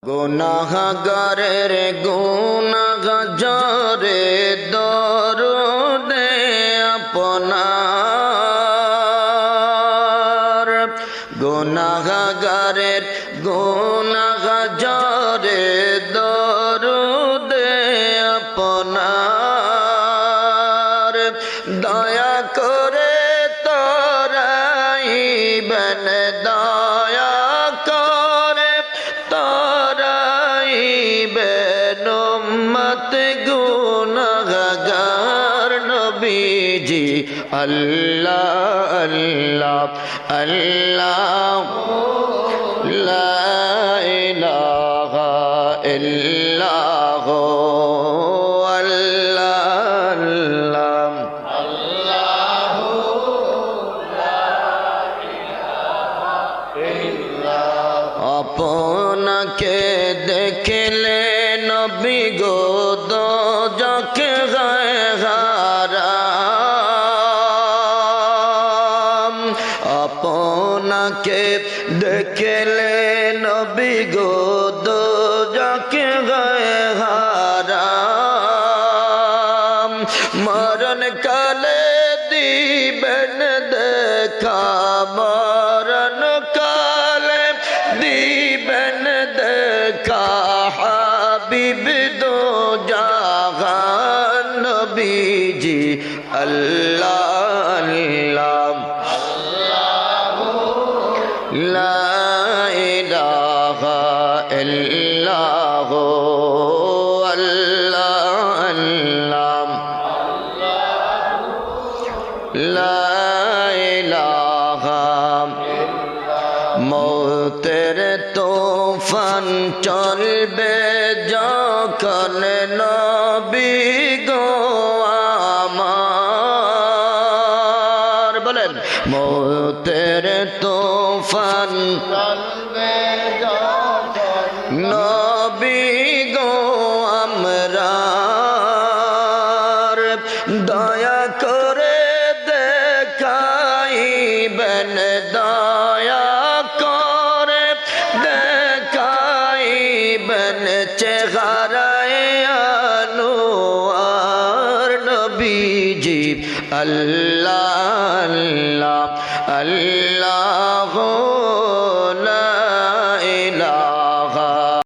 গুনাহগারের গুনাহগারে দরুদে আপনার গুনাহগারের গুনাহগারে দরুদে আপনার দয়া করে তরাইবেন দয়া করে তরাইবেন উম্মত গুনাহগার নবীজি আল্লাহ আল্লাহ আল্লাহ লা ইলাহা ইল্লাল্লাহ আল্লাহ আপনাকে দেখলে নবী গো দোজখ গায় হারাম আপনাকে দেখলে নবী গো দোজখ গায় হারাম মরণ কালে দিবেন দেখা মরণ কালে দিবেন দেখা হাবিব দো জাহান নবীজি আল্লাহ আল্লাহ লা ইলাহা ইল্লাল্লাহ আল্লাহ আল্লাহ লা ইলাহা মৌতের তুফান চলবে যখন নবী গো আমার বলেন মৌতের তুফান চলবে যখন নবী গো আমরার দয়া করে দেখাইবেন দয়া করে দেখাইবেন চেহারায় আনোয়ার নবীজি আল্লাহ আল্লাহ আল্লাহ